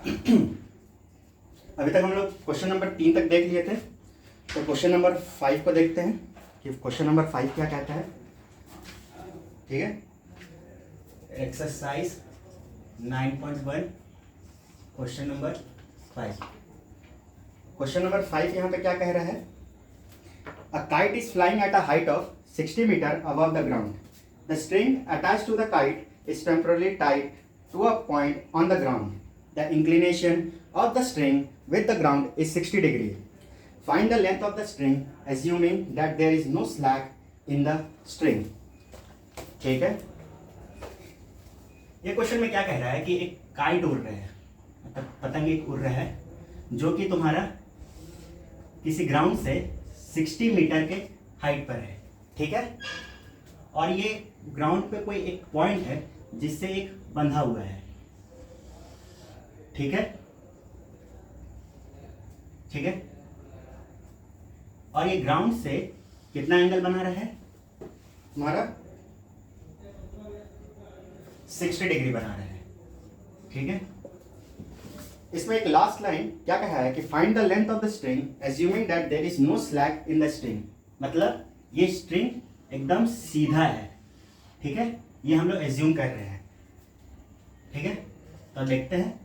अभी तक हम लोग क्वेश्चन नंबर 3 तक देख लिए थे। तो क्वेश्चन नंबर 5 को देखते हैं कि क्वेश्चन नंबर 5 क्या कहता है। ठीक है, exercise 9.1 question number 5। Question number 5 यहाँ पे क्या कह रहा है? A kite is flying at a height of 60 metre above the ground. The string attached to the kite is temporarily tied to a point on the ground. The inclination of the string with the ground is 60 degree. Find the length of the string assuming that there is no slack in the string. ठीक है, ये question में क्या कह रहा है कि एक काइट उड़ रहा है, मतलब पतंग एक उड़ रहा है जो कि तुम्हारा किसी ग्राउंड से 60 मीटर के हाइट पर है। ठीक है, और ये ग्राउंड पे कोई एक पॉइंट है जिससे एक बंधा हुआ है। ठीक है, ठीक है, और ये ग्राउंड से कितना एंगल बना रहा है हमारा? 60 डिग्री बना रहा है। ठीक है, इसमें एक लास्ट लाइन क्या कहा है कि find the length of the string assuming that there is no slack in the string. मतलब ये स्ट्रिंग एकदम सीधा है। ठीक है, ये हम लोग एज्यूम कर रहे हैं। ठीक है, तो देखते हैं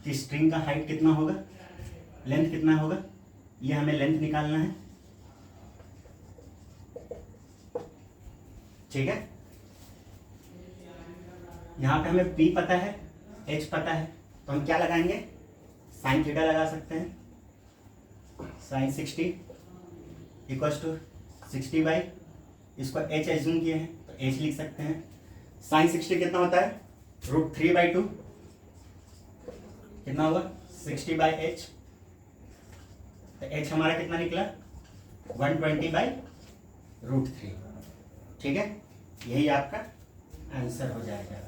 कि स्ट्रिंग का हाइट कितना होगा, लेंथ कितना होगा। ये हमें लेंथ निकालना है। ठीक है, यहाँ पे हमें P पता है, H पता है, तो हम क्या लगाएंगे? साइन थीटा लगा सकते हैं। साइन 60 इक्वल्स टू 60 बाई, इसको H एज्यूम किए हैं तो H लिख सकते हैं। साइन 60 कितना होता है? √3/2 कितना होगा? 60/h। तो h हमारा कितना निकला? 120/√3। ठीक है, यही आपका आंसर हो जाएगा।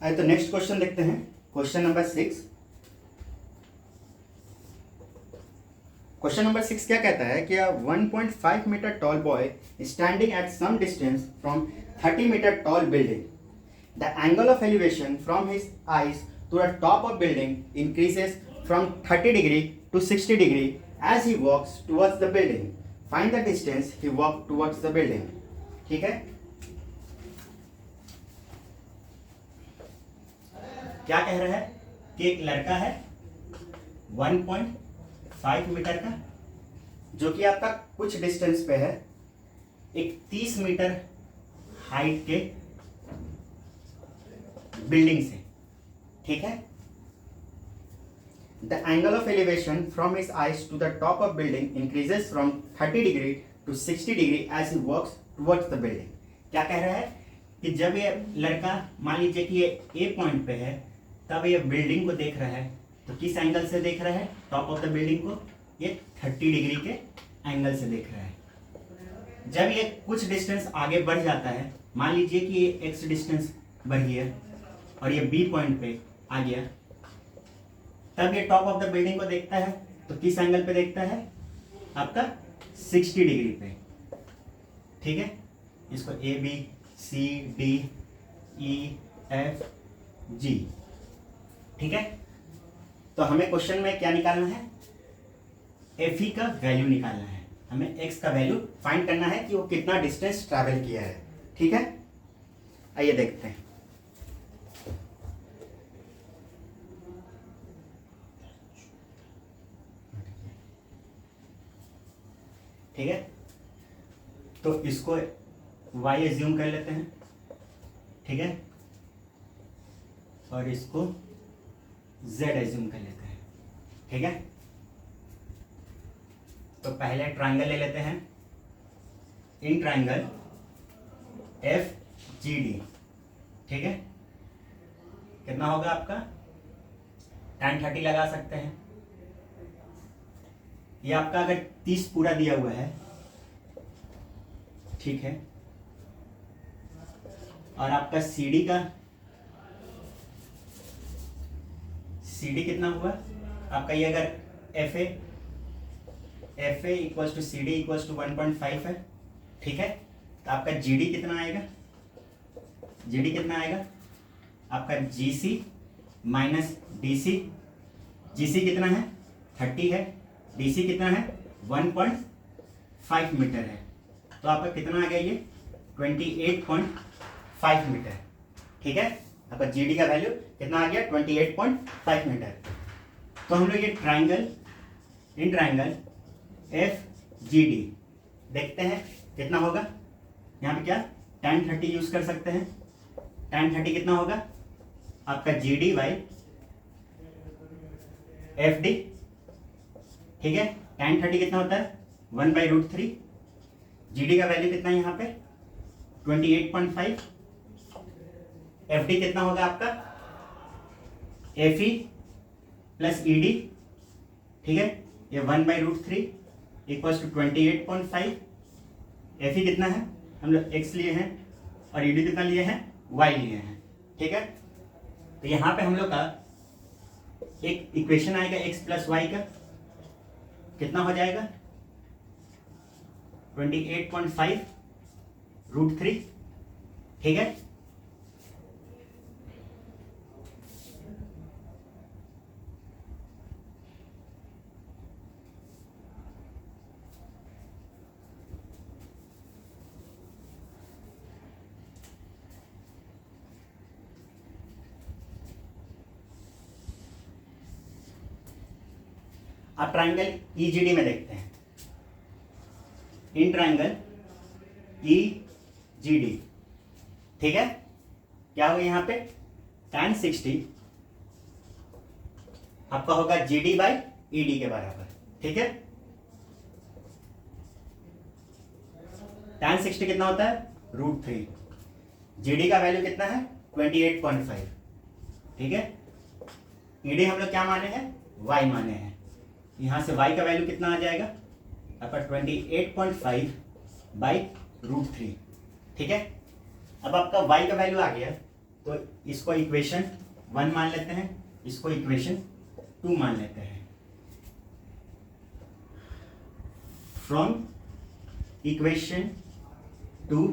आइए तो नेक्स्ट क्वेश्चन देखते हैं, क्वेश्चन नंबर 6। क्वेश्चन नंबर 6 क्या कहता है कि a 1.5 metre tall boy standing at some distance from 30 metre tall building. The angle of elevation from his eyes to the top of building increases from 30 degree to 60 degree as he walks towards the building. Find the distance he walk towards the building. ठीक है, क्या कह रहा है कि एक लड़का है 1.5 मीटर का, जो कि आपका कुछ डिस्टेंस पे है एक 30 मीटर हाइट के बिल्डिंग से. ठीक है, the angle of elevation from his eyes to the top of building increases from 30 degree to 60 degree as he walks towards the building. क्या कह रहा है कि जब ये लड़का मान लीजिए कि ये ए पॉइंट पे है, तब ये बिल्डिंग को देख रहा है, तो किस एंगल से देख रहा है? टॉप ऑफ द बिल्डिंग को ये 30 डिग्री के एंगल से देख रहा है. जब ये कुछ डिस्टेंस आगे बढ़ जाता है, मान लीजिए कि ये एक्स डिस्टेंस बढ़ गया और ये बी पॉइंट पे आ गया, तब ये टॉप ऑफ द बिल्डिंग को देखता है, तो किस एंगल पे देखता है? आपका 60 डिग्री पे. ठीक है, इसको A B C D E F G. ठीक है, तो हमें क्वेश्चन में क्या निकालना है? एफ ई का वैल्यू निकालना है. हमें एक्स का वैल्यू फाइंड करना है कि वो कितना डिस्टेंस ट्रैवल किया है. ठीक है, आइए देखते हैं. ठीक है, तो इसको y एज्यूम कर लेते हैं, ठीक है, और इसको z एज्यूम कर लेते हैं, ठीक है। तो पहले ट्राइंगल ले लेते हैं, इन ट्राइंगल FGD, ठीक है, कितना होगा आपका tan 30 लगा सकते हैं। ये आपका अगर 30 पूरा दिया हुआ है, ठीक है, और आपका CD कितना हुआ आपका, ये अगर FA equals to CD equals to 1.5 है, ठीक है, तो आपका GD कितना आएगा, GD कितना आएगा आपका GC माइनस DC, GC कितना है 30 है, DC कितना है 1.5 मीटर है, तो आपका कितना आ गया ये 28.5 मीटर, ठीक है। आपका GD का वैल्यू कितना आ गया 28.5 मीटर। तो हम लोग ये ट्राइंगल, इन ट्राइंगल FGD देखते हैं कितना होगा। यहाँ पे क्या tan 30 यूज कर सकते हैं, tan 30 कितना होगा आपका GD बाई FD, ठीक है। tan 30 कितना होता है 1/√3, GD का वैल्यू कितना है यहाँ पे 28.5, FD कितना होगा आपका FE प्लस ED, ठीक है, ये 1/√3 इक्वल्स टू 28.5, FE कितना है हम लोग x लिए हैं और ED कितना लिए हैं y लिए हैं, ठीक है। तो यहाँ पे हम लोग का एक इक्वेशन आएगा x प्लस वाई का, कितना हो जाएगा 28.5√3, ठीक है। आप ट्राइंगल EGD में देखते हैं, इन ट्राइंगल EGD, ठीक है, क्या होगा यहाँ पे tan 60 आपका होगा GD बाई ED के बराबर, ठीक है। tan 60 कितना होता है √3, GD का वैल्यू कितना है 28.5, ठीक है। ED हम लोग क्या माने हैं y माने हैं, यहां से y का वैल्यू कितना आ जाएगा आपका 28.5 बाई √3, ठीक है। अब आपका y का वैल्यू आ गया तो इसको इक्वेशन 1 मान लेते हैं, इसको इक्वेशन 2 मान लेते हैं। From equation 2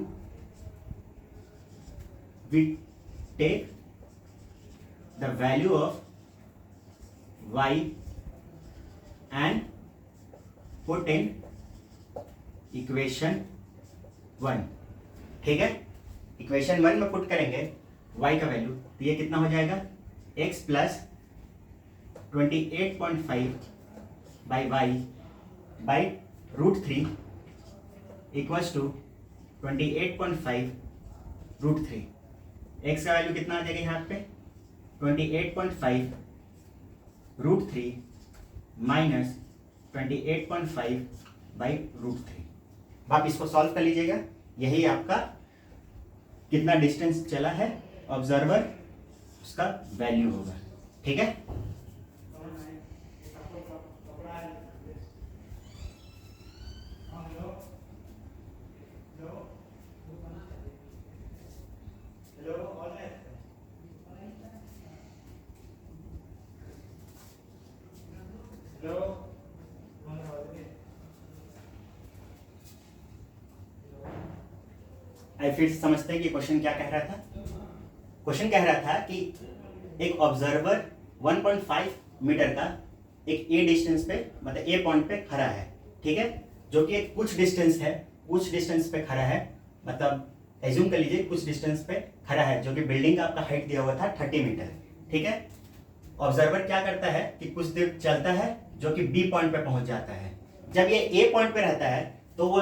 we take the value of y and put in equation 1, ठीक है। इक्वेशन 1 में पुट करेंगे y का वैल्यू, तो ये कितना हो जाएगा x plus 28.5 by y by √3 equals to 28.5√3। x का वैल्यू कितना आ जाएगा यहाँ पे 28.5√3 माइनस 28.5 बाई √3। आप इसको सॉल्व कर लीजिएगा, यही आपका कितना डिस्टेंस चला है ऑब्जर्वर उसका वैल्यू होगा, ठीक है। फिर समझते हैं कि क्वेश्चन क्या कह रहा था। क्वेश्चन कह रहा था कि एक ऑब्जर्वर 1.5 मीटर का एक ए डिस्टेंस पे, मतलब ए पॉइंट पे खड़ा है, ठीक है, जो कि कुछ डिस्टेंस है, कुछ डिस्टेंस पे खड़ा है, मतलब एज्यूम कर लीजिए कुछ डिस्टेंस पे खड़ा है, जो कि बिल्डिंग का आपका हाइट दिया हुआ था 30 मीटर, ठीक है। ऑब्जर्वर क्या करता है कि कुछ देर चलता है जो कि बी पॉइंट पे पहुंच जाता है। जब ये ए पॉइंट पे रहता है तो वो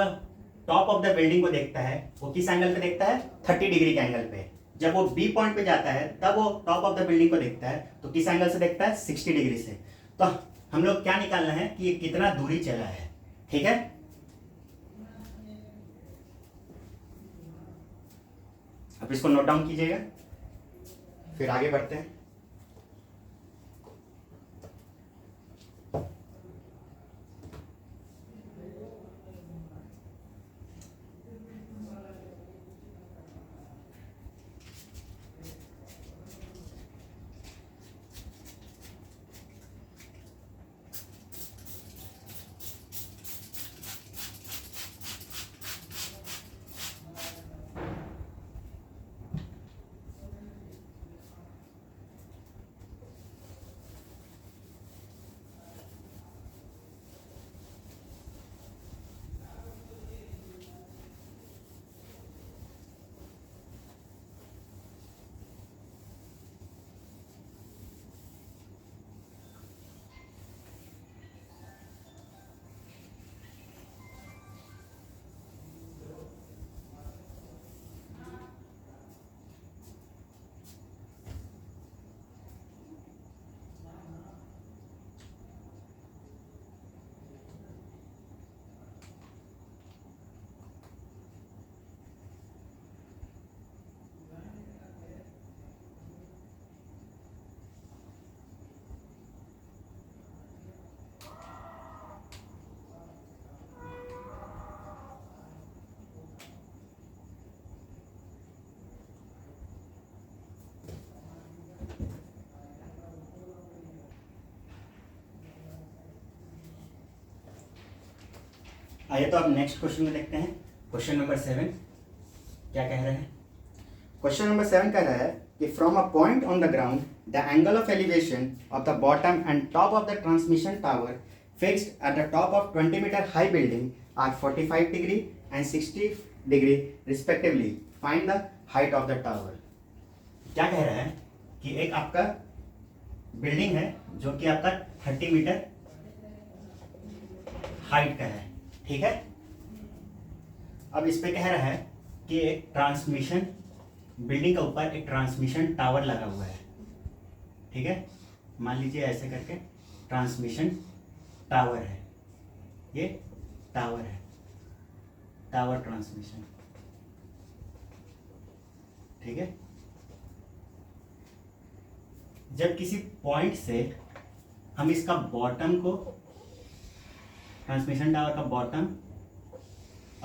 टॉप ऑफ द बिल्डिंग को देखता है, वो किस एंगल पे देखता है, 30 डिग्री के एंगल पे। जब वो बी पॉइंट पे जाता है तब वो टॉप ऑफ द बिल्डिंग को देखता है, तो किस एंगल से देखता है, 60 डिग्री से। तो हम लोग क्या निकालना है कि ये कितना दूरी चला है, ठीक है। अब इसको नोट डाउन कीजिएगा, फिर आगे बढ़ते हैं। आइए तो अब नेक्स्ट क्वेश्चन में देखते हैं। क्वेश्चन नंबर 7 क्या कह रहे हैं। क्वेश्चन नंबर 7 कह रहा है कि from a point on the ground the angle of elevation of the bottom and top of the transmission tower fixed at the top of 20 metre high building are 45 degree and 60 degree respectively, find the height of the tower. क्या कह रहा है कि एक आपका building है जो कि आपका 30 मीटर हाइट का है, ठीक है। अब इस पे कह रहा है कि एक ट्रांसमिशन बिल्डिंग का ऊपर एक ट्रांसमिशन टावर लगा हुआ है, ठीक है। मान लीजिए ऐसे करके ट्रांसमिशन टावर है, ये टावर है, टावर ट्रांसमिशन, ठीक है। जब किसी पॉइंट से हम इसका बॉटम को, ट्रांसमिशन टावर का बॉटम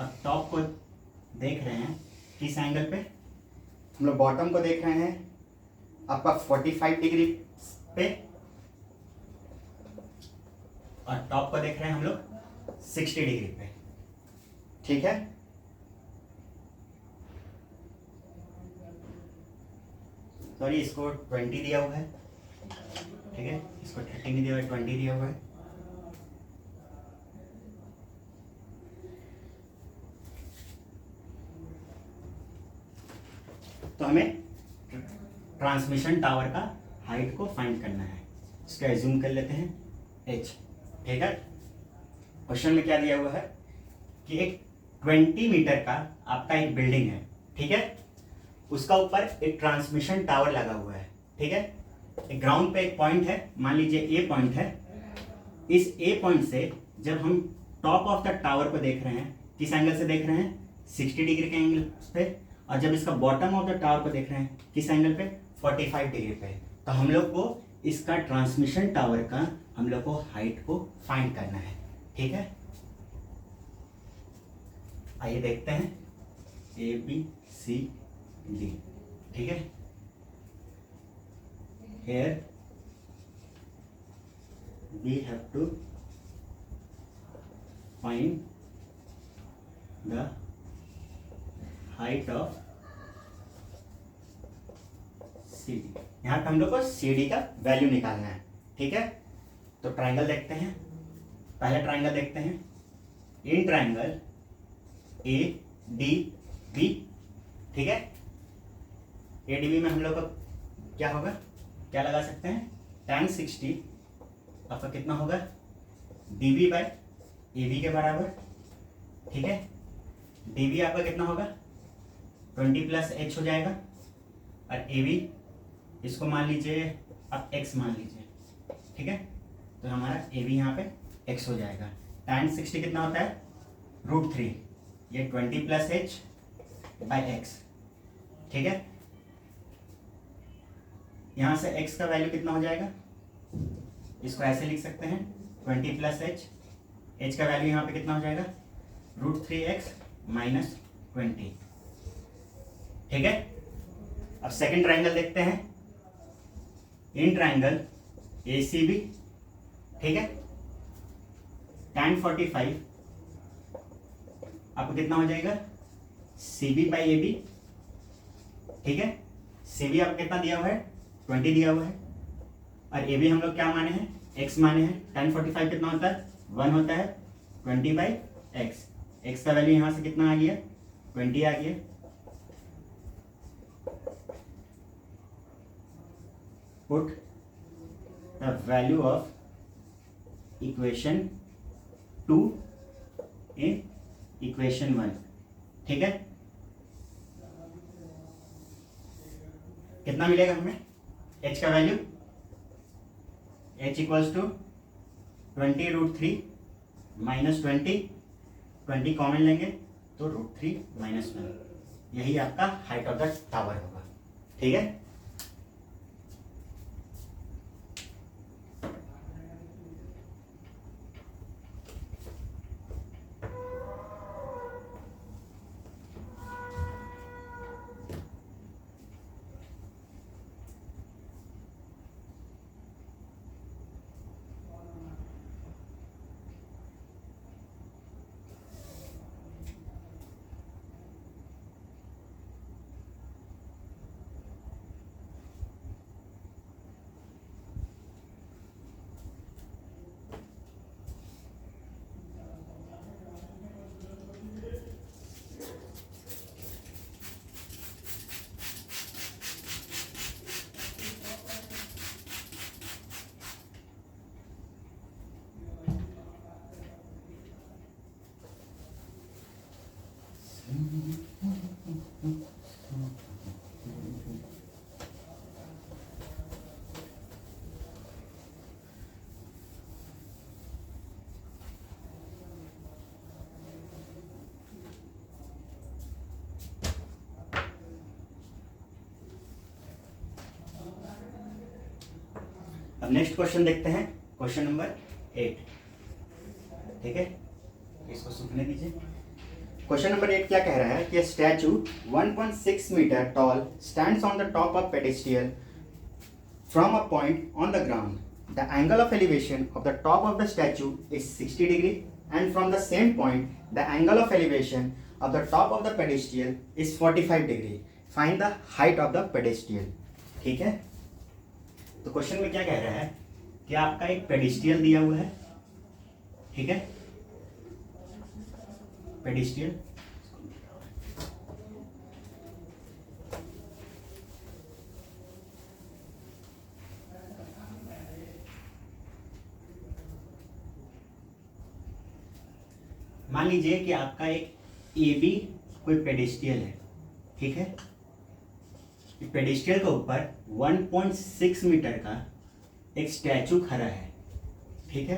और टॉप को देख रहे हैं, किस एंगल पे, हम लोग बॉटम को देख रहे हैं आपका 45 डिग्री पे और टॉप को देख रहे हैं हम लोग 60 डिग्री पे, ठीक है। सॉरी, इसको 20 दिया हुआ है, ठीक है। इसको 30 नहीं दिया हुआ है, 20 दिया हुआ है। तो हमें ट्रांसमिशन टावर का हाइट को फाइंड करना है। इसका एज्यूम कर लेते हैं h, ठीक है। क्वेश्चन में क्या दिया हुआ है कि एक 20 मीटर का आपका एक बिल्डिंग है, ठीक है। उसका ऊपर एक ट्रांसमिशन टावर लगा हुआ है, ठीक है। एक ग्राउंड पे एक पॉइंट है, मान लीजिए ए पॉइंट है। इस ए पॉइंट से जब हम टॉप ऑफ द टावर को देख रहे हैं, किस एंगल से देख रहे हैं, 60 डिग्री के एंगल पे। और जब इसका बॉटम ऑफ द टावर को देख रहे हैं, किस एंगल पे, 45 डिग्री पे। तो हम लोग को इसका ट्रांसमिशन टावर का हम लोग को हाइट को फाइंड करना है, ठीक है। आइए देखते हैं ABCD, ठीक है। Here we have to find the height of CD। यहाँ पे हम लोग को CD का वैल्यू निकालना है, ठीक है। तो ट्राइंगल देखते हैं, पहले ट्राइंगल देखते हैं। इन ट्राइंगल ADB, ठीक है। ADB में हम लोग का क्या होगा, क्या लगा सकते हैं, tan 60 आपका कितना होगा, DB बाय AB के बराबर, ठीक है। डी बी आपका कितना होगा 20 प्लस एच हो जाएगा, और ए बी इसको मान लीजिए आप एक्स मान लीजिए, ठीक है। तो हमारा ए बी यहाँ पे एक्स हो जाएगा। tan 60 कितना होता है √3, ये 20 प्लस एच बाई एक्स, ठीक है। यहाँ से x का वैल्यू कितना हो जाएगा, इसको ऐसे लिख सकते हैं 20 प्लस एच का वैल्यू यहाँ पे कितना हो जाएगा √3x माइनस 20, ठीक है। अब सेकंड ट्राइंगल देखते हैं, इन ट्राइंगल ACB, ठीक है। tan 45 आपको कितना हो जाएगा CB बाई AB, ठीक है। CB आपको कितना दिया हुआ है 20 दिया हुआ है, और AB हम लोग क्या माने हैं x माने हैं। tan 45 कितना होता है 1 होता है 20 बाई x का वैल्यू यहाँ से कितना आ गया 20 आ गया। Put the value of equation 2 in equation 1, ठीक है। कितना मिलेगा हमें h का value, h equals to 20 √3 minus 20 common लेंगे तो √3 माइनस 1, यही आपका हाइट ऑफ द टावर होगा, ठीक है। अब नेक्स्ट क्वेश्चन देखते हैं, क्वेश्चन नंबर 8, ठीक है। इसको सूखने दीजिए। क्वेश्चन नंबर 8 क्या कह रहा है कि statue 1.6 metre tall stands on the top of pedestal from a point on the ground. The angle of elevation of the top of the statue is 60 degree, and from the same point the angle of elevation of the top of the pedestal is 45 degree. Find the height of the pedestal. ठीक है। तो question में क्या कह रहा है कि आपका एक पेडिस्टियल दिया हुआ है, ठीक है। पेडिस्टियल मान लीजिए कि आपका एक AB कोई पेडिस्टियल है, ठीक है। पेडिस्टियल के ऊपर 1.6 मीटर का एक स्टैचू खड़ा है, ठीक है।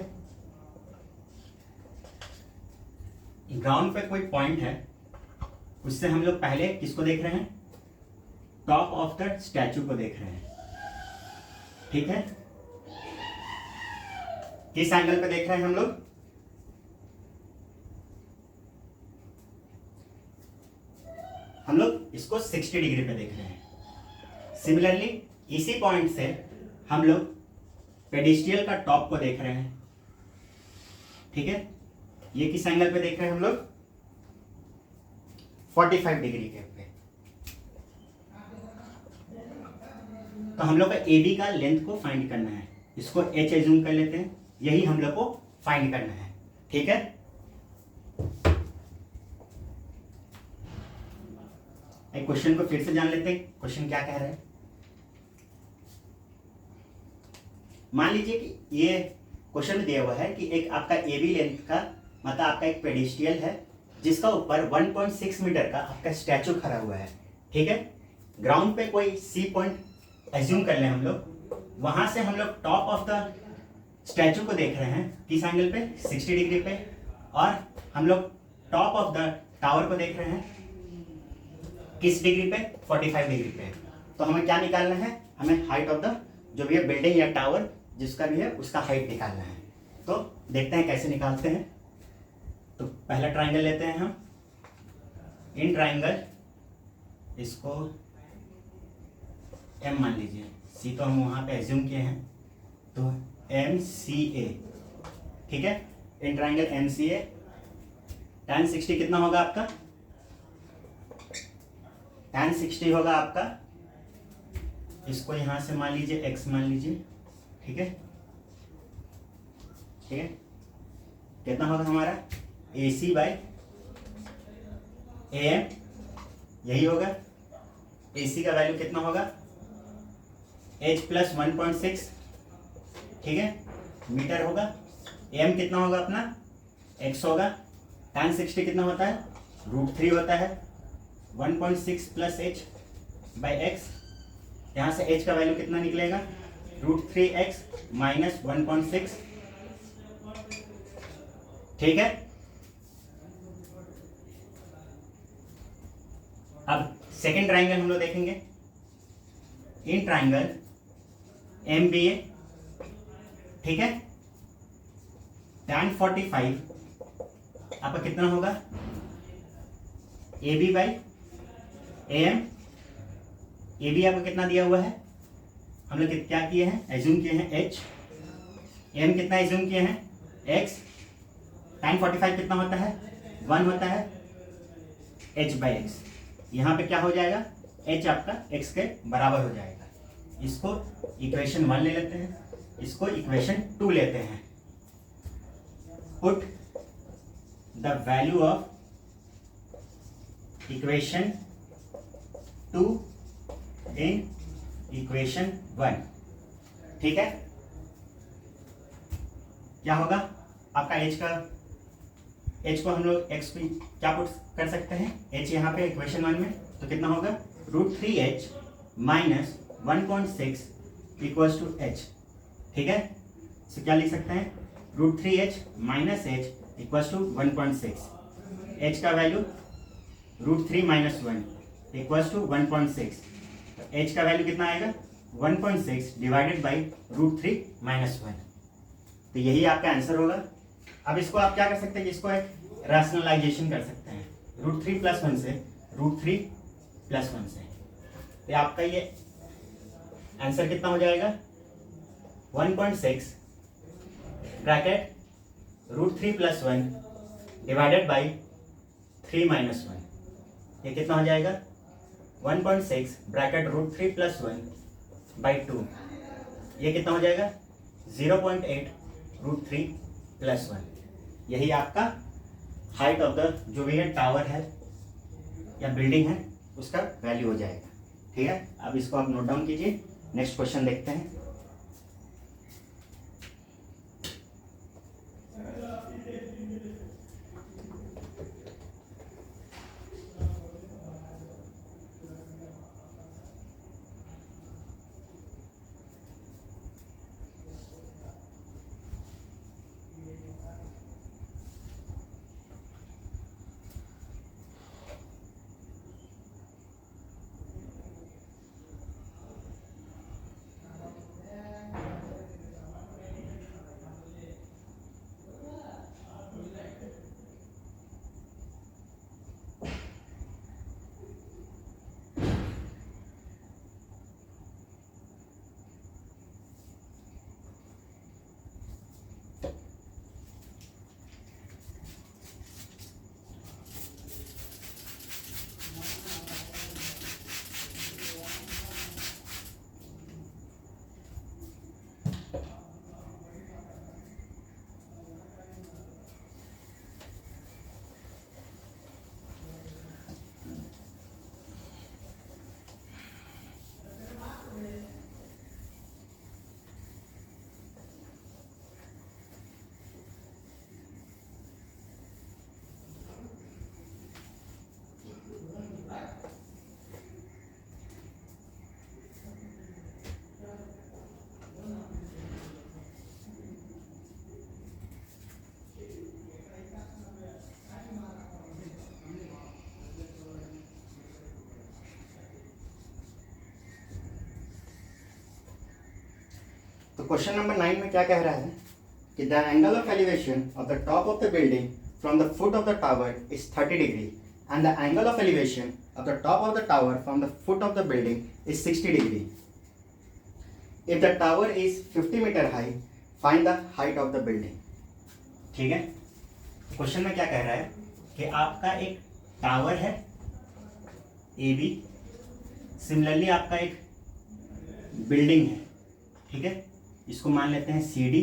ग्राउंड पे कोई पॉइंट है, उससे हम लोग पहले किसको देख रहे हैं, टॉप ऑफ द स्टैचू को देख रहे हैं, ठीक है। किस एंगल पे देख रहे हैं हम लोग, इसको 60 डिग्री पे देख रहे हैं। सिमिलरली इसी पॉइंट से हम लोग पेडिस्टियल का टॉप को देख रहे हैं, ठीक है। ये किस एंगल पे देख रहे हैं हम लोग, 45 डिग्री के पे। तो हम लोग का AB का लेंथ को फाइंड करना है, इसको H एज्यूम कर लेते हैं, यही हम लोग को फाइंड करना है, ठीक है। एक क्वेश्चन को फिर से जान लेते हैं, क्वेश्चन क्या कह रहा है। मान लीजिए कि ये क्वेश्चन में दिया हुआ है कि एक आपका AB लेंथ का मतलब आपका एक पेडिस्टियल है, जिसका ऊपर 1.6 मीटर का आपका स्टैचू खड़ा हुआ है, ठीक है। ग्राउंड पे कोई सी पॉइंट एज्यूम कर लें हम लोग, वहां से हम लोग टॉप ऑफ द स्टैचू को देख रहे हैं किस एंगल पे, 60 डिग्री पे, और हम लोग टॉप ऑफ द टावर को देख रहे हैं किस डिग्री पे, 45 डिग्री पे। तो हमें क्या निकालना है, हमें हाइट ऑफ द जो भी है बिल्डिंग या टावर जिसका भी है उसका हाइट निकालना है। तो देखते हैं कैसे निकालते हैं। तो पहला ट्राइंगल लेते हैं हम, इन ट्राइंगल इसको एम मान लीजिए, सी तो हम वहां पे एज्यूम किए हैं, तो एम सी ए, ठीक है। In triangle M C A, tan 60 कितना होगा आपका, tan 60 होगा आपका, इसको यहां से मान लीजिए x मान लीजिए, ठीक है, ठीक है। कितना होगा हमारा ए सी बाई ए एम, यही होगा। ए सी का वैल्यू कितना होगा, h प्लस 1.6, ठीक है, मीटर होगा। एम कितना होगा अपना, x होगा। tan 60 कितना होता है, √3 होता है, 1.6 प्लस h बाई एक्स। यहाँ से h का वैल्यू कितना निकलेगा, √3x माइनस 1.6, ठीक है। अब सेकेंड ट्राइंगल हम लोग देखेंगे, in triangle M B A, ठीक है। tan 45 आपका कितना होगा, A B by A M. A B आपको कितना दिया हुआ है, हम लोग क्या किए हैं, एज्यूम किए हैं h, एम कितना एज्यूम किए हैं, x। tan 45 कितना होता है, 1 होता है, h बाई एक्स। यहाँ पे क्या हो जाएगा, h आपका x के बराबर हो जाएगा। इसको इक्वेशन 1 ले लेते हैं, इसको इक्वेशन 2 लेते हैं। Put the value of equation 2 in equation 1, ठीक है। क्या होगा आपका h को हम लोग x को क्या पुट कर सकते हैं, h यहाँ पे इक्वेशन 1 में, तो कितना होगा, √3h minus 1.6 equals to h, ठीक है। तो क्या लिख सकते हैं, √3h minus h equals to 1.6, h का वैल्यू √3 माइनस 1 इक्वल्स टू 1.6, तो h का वैल्यू कितना आएगा, 1.6 डिवाइडेड बाई √3 माइनस 1। तो यही आपका आंसर होगा। अब इसको आप क्या कर सकते हैं, इसको एक रैशनलाइजेशन कर सकते हैं, √3 प्लस 1 से, √3 प्लस 1 से, तो आपका ये आंसर कितना हो जाएगा, 1.6 bracket √3 plus 1 divided by 3 minus 1, ये कितना हो जाएगा, 1.6 ब्रैकेट √3 प्लस 1 बाई 2, ये कितना हो जाएगा, 0.8 √3 प्लस 1। यही आपका हाइट ऑफ द जो भी है टावर है या बिल्डिंग है उसका वैल्यू हो जाएगा, ठीक है। अब इसको आप नोट डाउन कीजिए, नेक्स्ट क्वेश्चन देखते हैं। तो क्वेश्चन नंबर 9 में क्या कह रहा है कि the angle of elevation of the top of the building from the foot of the tower is 30 degree and the angle of elevation of the top of the tower from the foot of the building is 60 degree. If the tower is 50 metre high find the height of the building. ठीक है, question में क्या कह रहा है कि आपका एक टावर है ए बी, सिमिलरली आपका एक बिल्डिंग है. ठीक है, इसको मान लेते हैं सी डी.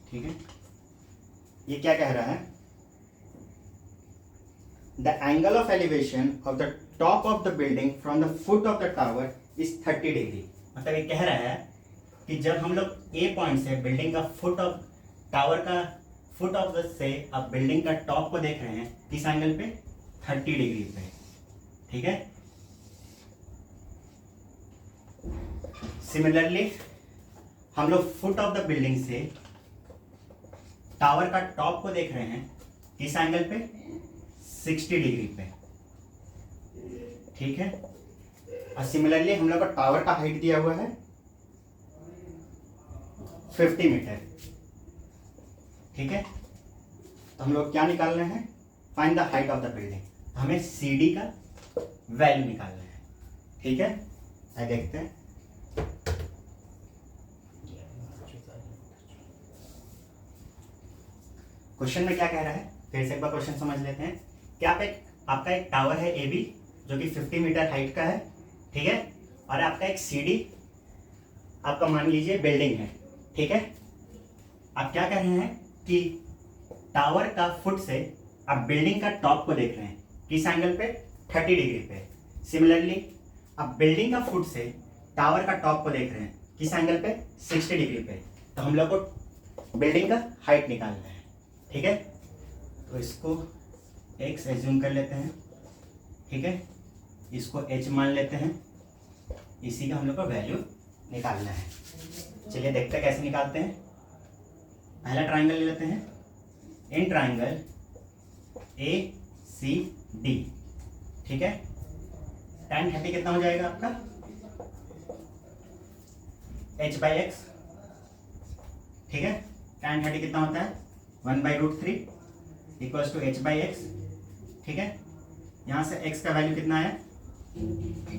ठीक है, ये क्या कह रहा है, the angle of elevation of the top of the building from the foot of the tower is 30 degree. मतलब ये कह रहा है कि जब हम लोग ए पॉइंट से बिल्डिंग का फुट ऑफ टावर का फुट ऑफ द से आप बिल्डिंग का टॉप को देख रहे हैं किस एंगल पे, 30 डिग्री पे. ठीक है, सिमिलरली हम लोग फुट ऑफ द बिल्डिंग से टावर का टॉप को देख रहे हैं किस एंगल पे, 60 डिग्री पे. ठीक है, और सिमिलरली हम लोग का टावर का हाइट दिया हुआ है 50 मीटर. ठीक है, तो हम लोग क्या निकाल रहे हैं, find the height of the building. हमें सी डी का वैल्यू निकालना है. ठीक है, आइए देखते हैं. क्वेश्चन में क्या कह रहा है, फिर से एक बार क्वेश्चन समझ लेते हैं. क्या आपका एक टावर है ए बी जो कि 50 मीटर हाइट का है. ठीक है, और आपका एक सी डी आपका मान लीजिए बिल्डिंग है. ठीक है, आप क्या कह रहे हैं कि टावर का फुट से आप बिल्डिंग का टॉप को देख रहे हैं किस एंगल पे, 30 डिग्री पे. सिमिलरली आप बिल्डिंग का फुट से टावर का टॉप को देख रहे हैं किस एंगल पे, 60 डिग्री पे. तो हम लोग को बिल्डिंग का हाइट निकालना है. ठीक है, तो इसको x एज्यूम कर लेते हैं. ठीक है, इसको h मान लेते हैं. इसी का हम लोग को वैल्यू निकालना है. चलिए देखते हैं कैसे निकालते हैं. पहला ट्राइंगल ले लेते हैं. In triangle A C D. ठीक है, tan 30 कितना हो जाएगा आपका, h बाई एक्स. ठीक है, tan 30 कितना होता है, 1/√3 equals to h by x. ठीक है, यहाँ से x का वैल्यू कितना है,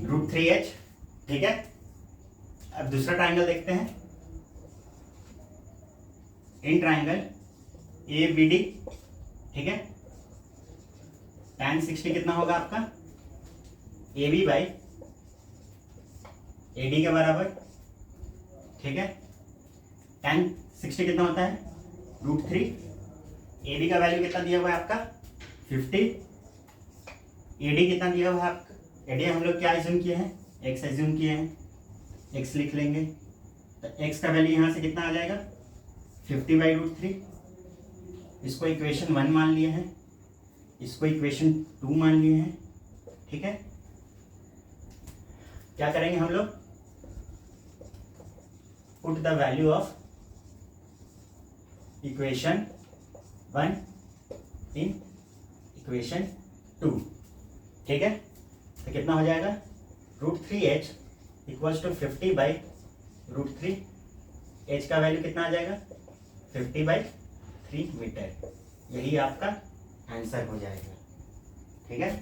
√3h. ठीक है, अब दूसरा ट्राइंगल देखते हैं. In triangle A B D. ठीक है, tan 60 कितना होगा आपका, A B by A D के बराबर. ठीक है, tan 60 कितना होता है, √3. ए बी का वैल्यू कितना दिया हुआ है आपका, 50. ए डी कितना दिया हुआ है आपका, ए डी हम लोग क्या एज्यूम किए हैं, एक्स एज्यूम किए हैं. एक्स लिख लेंगे, तो एक्स का वैल्यू यहाँ से कितना आ जाएगा, 50/√3. इसको इक्वेशन 1 मान लिए हैं, इसको इक्वेशन 2 मान लिए हैं. ठीक है, क्या करेंगे हम लोग, put the value of equation 1 in equation 2. ठीक है, तो कितना हो जाएगा, √3h इक्वल्स टू 50/√3. h का वैल्यू कितना आ जाएगा, 50/3 मीटर. यही आपका आंसर हो जाएगा. ठीक है,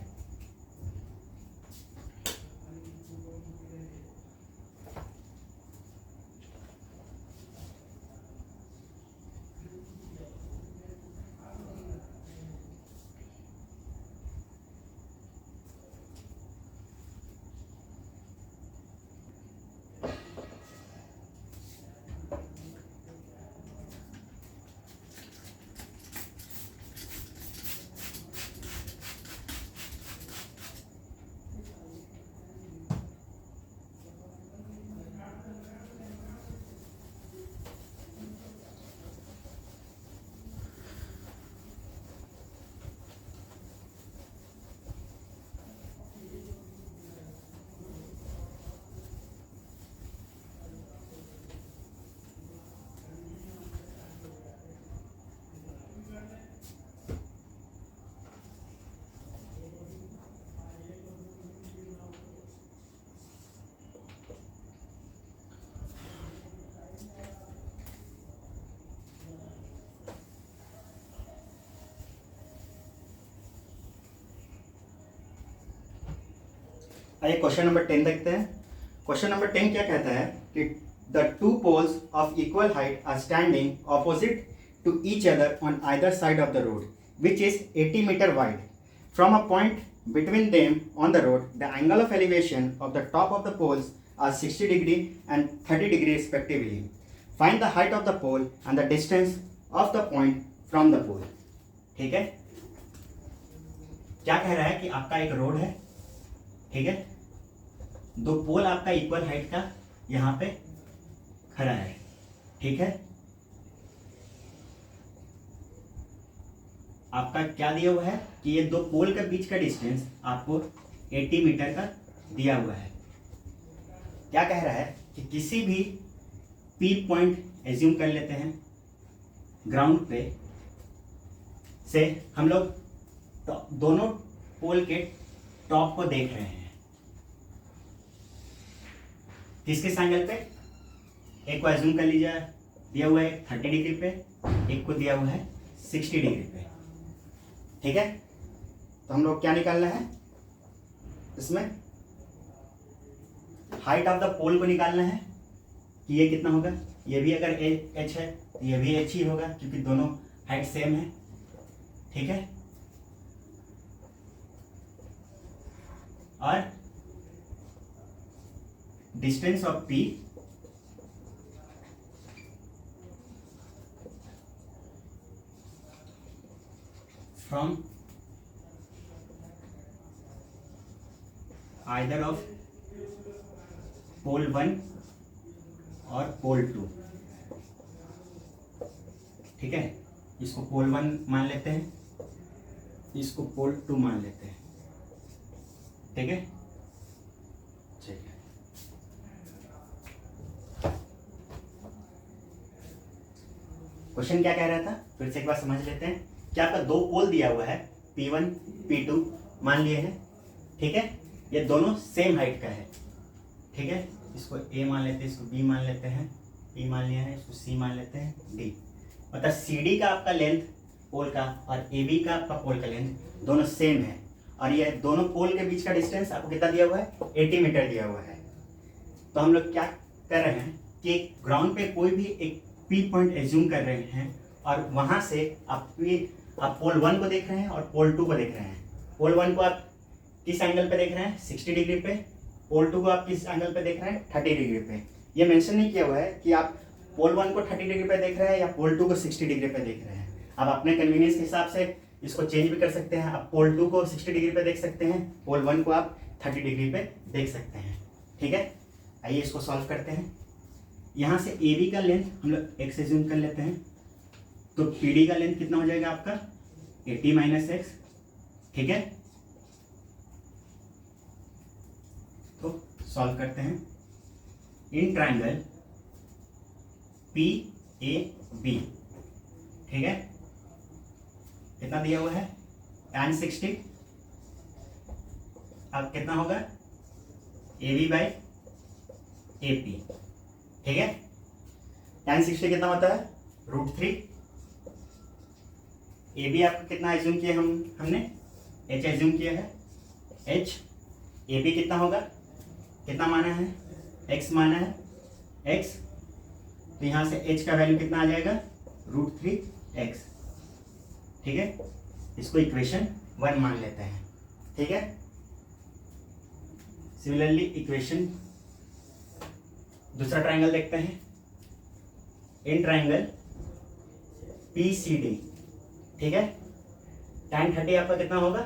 आइए क्वेश्चन नंबर 10 देखते हैं। क्वेश्चन नंबर 10 क्या कहता है कि the two poles of equal height are standing opposite to each other on either side of the road which is 80 metre wide. From a point between them on the road, the angle of elevation of the top of the poles are 60 degree and 30 degree respectively. Find the height of the pole and the distance of the point from the pole. ठीक है, क्या कह रहा है कि आपका एक road है, ठीक है, दो पोल आपका इक्वल हाइट का यहाँ पे खड़ा है, ठीक है, आपका क्या दिया हुआ है कि ये दो पोल के बीच का डिस्टेंस आपको 80 मीटर का दिया हुआ है। क्या कह रहा है कि किसी भी पी पॉइंट एज्यूम कर लेते हैं ग्राउंड पे से, हम लोग दोनों पोल के टॉप को देख रहे हैं। किस एंगल पे? एक को एज्यूम कर लीजिए दिया हुआ है 30 डिग्री पे, एक को दिया हुआ है 60 डिग्री पे, ठीक है। तो हम लोग क्या निकालना है इसमें? हाइट ऑफ द पोल को निकालना है कि ये कितना होगा। ये भी अगर एच है तो ये भी एच ही होगा क्योंकि दोनों हाइट सेम है, ठीक है। और distance of P from either of pole 1 और pole 2, ठीक है। इसको pole 1 मान लेते हैं, इसको pole 2 मान लेते हैं, ठीक है। चलिए क्वेश्चन क्या कह रहा था फिर से एक बार समझ लेते हैं। क्या आपका दो पोल दिया हुआ है P1 P2 मान लिए हैं, ठीक है। ये दोनों सेम हाइट का है, ठीक है। इसको A मान लेते हैं, इसको B मान लेते हैं, B मान लिया है, इसको C मान लेते हैं, D। मतलब CD का आपका लेंथ पोल का और AB का आपका पोल का लेंथ दोनों सेम है और ये दोनों पोल के बीच का डिस्टेंस आपको कितना दिया हुआ है? 80 मीटर दिया हुआ है। तो हम लोग क्या कर रहे हैं कि ग्राउंड पे कोई भी एक P पॉइंट एज्यूम कर रहे हैं और वहाँ से आप पोल 1 को देख रहे हैं और पोल 2 को देख रहे हैं। पोल 1 को आप किस एंगल पे देख रहे हैं? 60 डिग्री पे। पोल 2 को आप किस एंगल पे देख रहे हैं? 30 डिग्री पे। ये मेंशन नहीं किया हुआ है कि आप पोल 1 को 30 डिग्री पे देख रहे हैं या पोल 2 को 60 डिग्री पे देख रहे हैं। आप अपने कन्वीनियंस के हिसाब से इसको चेंज भी कर सकते हैं। आप पोल 2 को 60 डिग्री पे देख सकते हैं, पोल 1 को आप 30 डिग्री पे देख सकते हैं, ठीक है। आइए इसको सॉल्व करते हैं। यहाँ से ए बी का लेंथ हम लोग एक्स एज्यूम कर लेते हैं, तो पी डी का लेंथ कितना हो जाएगा आपका? 80 माइनस एक्स, ठीक है। तो सॉल्व करते हैं। In triangle P A B, ठीक है, कितना दिया हुआ है? tan 60 अब कितना होगा? A B by A P, ठीक है। tan 60 कितना होता है? √3। ए बी आपका कितना एज्यूम किया हमने? एच एज्यूम किया है, एच। ए बी कितना होगा? कितना माना है? एक्स माना है, एक्स। तो यहाँ से एच का वैल्यू कितना आ जाएगा? √3x, ठीक है। इसको इक्वेशन 1 मान लेते हैं, ठीक है। सिमिलरली इक्वेशन दूसरा ट्राइंगल देखते हैं। In triangle P C D, ठीक है। tan 30 आपका कितना होगा?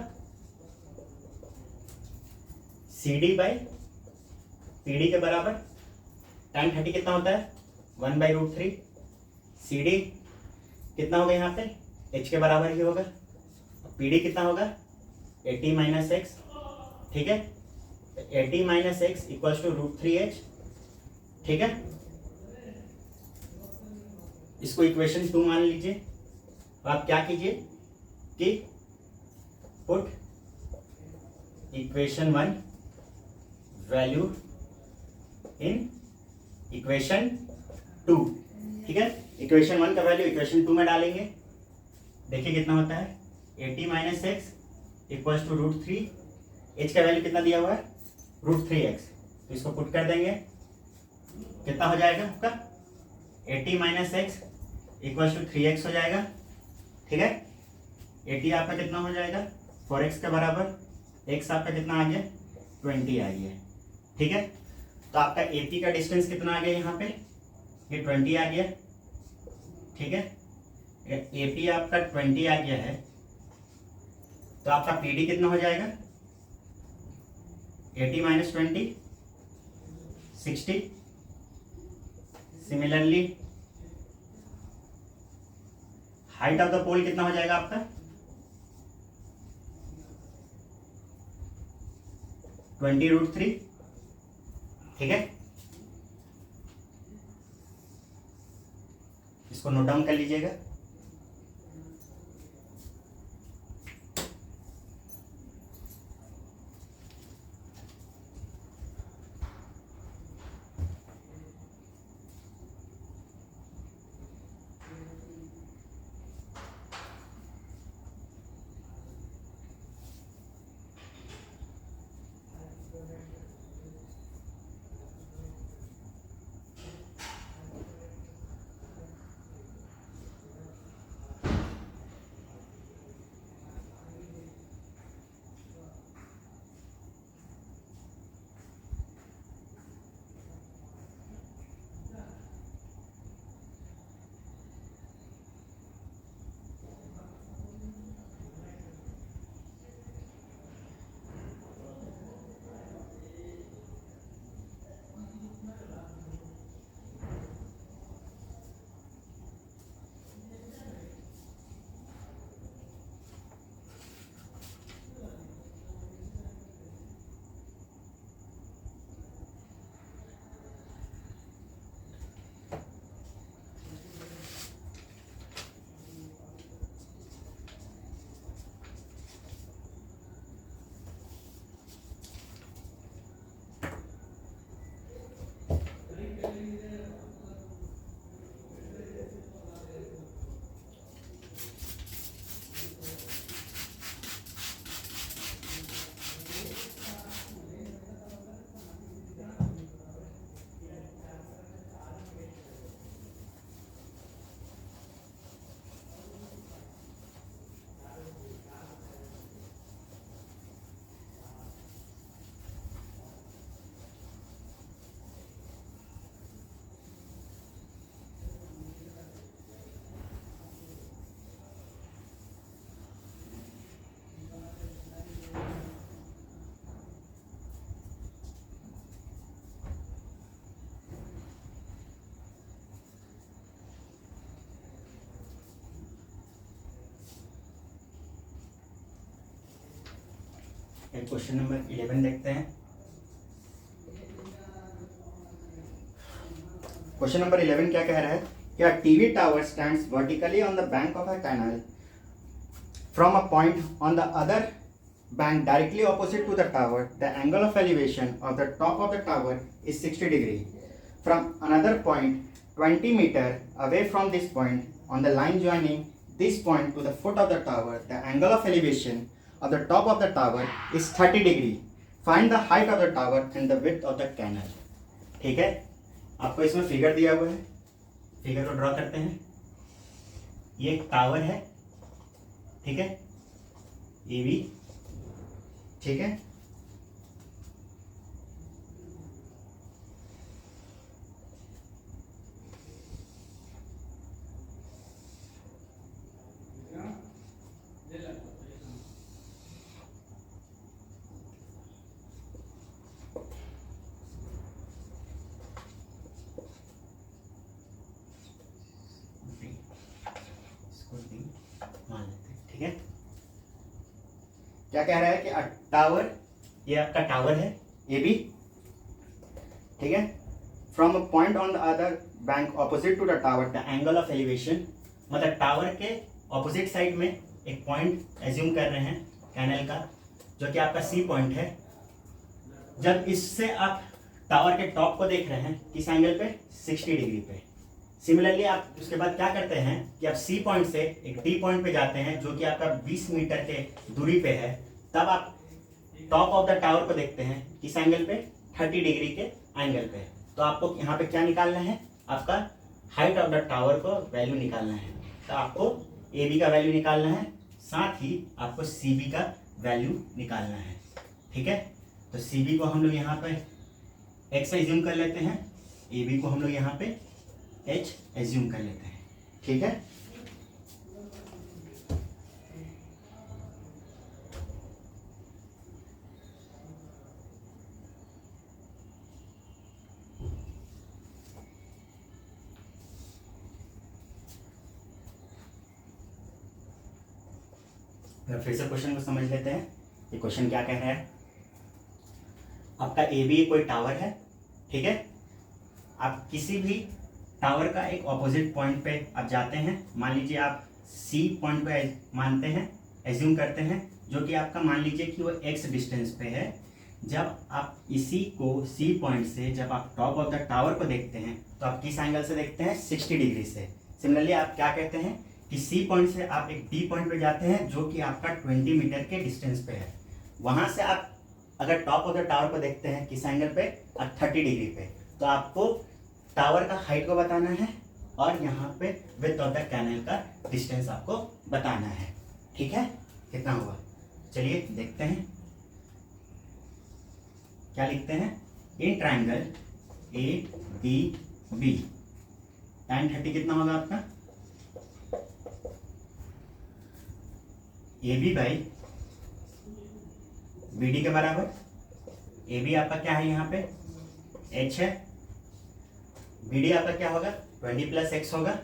C D by P D के बराबर। tan 30 कितना होता है? 1/√3। सी डी कितना होगा यहाँ पे? h के बराबर ही होगा। पी डी कितना होगा? 80 माइनस एक्स, ठीक है। 80 minus x equals to √3h, ठीक है। इसको इक्वेशन 2 मान लीजिए। तो आप क्या कीजिए कि put equation 1 value in equation 2, ठीक है। इक्वेशन 1 का वैल्यू इक्वेशन 2 में डालेंगे। देखिए कितना होता है? 80 minus x equals to √3। H का वैल्यू कितना दिया हुआ है? √3x, तो इसको पुट कर देंगे, कितना हो जाएगा आपका 80 - x इक्वल टू 3x हो जाएगा। ठीक है, 80 आपका कितना हो जाएगा 4x के बराबर, x आपका कितना आ गया 20 आ गया। ठीक है, तो आपका AP का डिस्टेंस कितना आ गया यहाँ पे, ये 20 आ गया। ठीक है, अगर AP आपका 20 आ गया है तो आपका PD कितना हो जाएगा 80 - 20 60। सिमिलरली हाइट ऑफ द पोल कितना हो जाएगा आपका 20√3। ठीक है, इसको नोट डाउन कर लीजिएगा। क्वेश्चन नंबर 11 देखते हैं। क्वेश्चन नंबर 11 क्या कह रहा है, क्या TV tower stands vertically on the bank of a canal from a point on the other bank directly opposite to the tower, the angle of elevation of the top of the tower is 60 degree. From another point 20 meter away from this point, on the line joining this point to the foot of the tower, the angle of elevation of the top of the tower is 30 degree. Find the height of the tower and the width of the canal. ठीक है, आपको इसमें figure दिया हुआ है, figure को draw करते हैं। ये एक टावर है, ठीक है, AB, ठीक है, ठीक है। क्या कह रहा है कि टावर, ये आपका टावर है AB, ठीक है, from a point on the other bank opposite to the tower, the angle of elevation, मतलब टावर के ऑपोजिट साइड में एक पॉइंट एज्यूम कर रहे हैं कैनल का, जो कि आपका C पॉइंट है। जब इससे आप टावर के टॉप को देख रहे हैं किस एंगल पे 60 डिग्री पे। सिमिलरली आप उसके बाद क्या करते हैं कि आप C पॉइंट से एक D पॉइंट पे जाते हैं जो कि आपका 20 मीटर के दूरी पे है। तब आप टॉप ऑफ द टावर को देखते हैं किस एंगल पे, 30 डिग्री के एंगल पे। तो आपको यहाँ पे क्या निकालना है, आपका हाइट ऑफ द टावर को वैल्यू निकालना है। तो आपको ए बी का वैल्यू निकालना है, साथ ही आपको सी बी का वैल्यू निकालना है। ठीक है, तो सी बी को हम लोग यहाँ पे एक्स एज्यूम कर लेते हैं, ए बी को हम लोग यहाँ पे एच एज्यूम कर लेते हैं। ठीक है, फिर से क्वेश्चन को समझ लेते हैं। ये क्वेश्चन क्या कह रहा है, आपका ए बी कोई टावर है। ठीक है, आप किसी भी टावर का एक ऑपोजिट पॉइंट पे आप जाते हैं, मान लीजिए आप सी पॉइंट पे मानते हैं, एज्यूम करते हैं, जो कि आपका मान लीजिए कि वो एक्स डिस्टेंस पे है। जब आप इसी को सी पॉइंट से जब आप टॉप ऑफ द टावर को देखते हैं तो आप किस एंगल से देखते हैं, 60 डिग्री से। सिमिलरली आप क्या कहते हैं कि सी पॉइंट से आप एक डी पॉइंट पे जाते हैं जो कि आपका 20 मीटर के डिस्टेंस पे है। वहां से आप अगर टॉप ऑफ द टावर को देखते हैं किस एंगल पे, 30 डिग्री पे, तो आपको टावर का हाइट को बताना है और यहाँ पे विड्थ ऑफ द कैनल का डिस्टेंस आपको बताना है। ठीक है, कितना हुआ, चलिए देखते हैं क्या लिखते हैं। In triangle A B B tan 30 कितना होगा आपका, A B by B D के बराबर। ए बी आपका क्या है यहाँ पे, एच है, बी डी आपका क्या होगा, 20 प्लस एक्स होगा।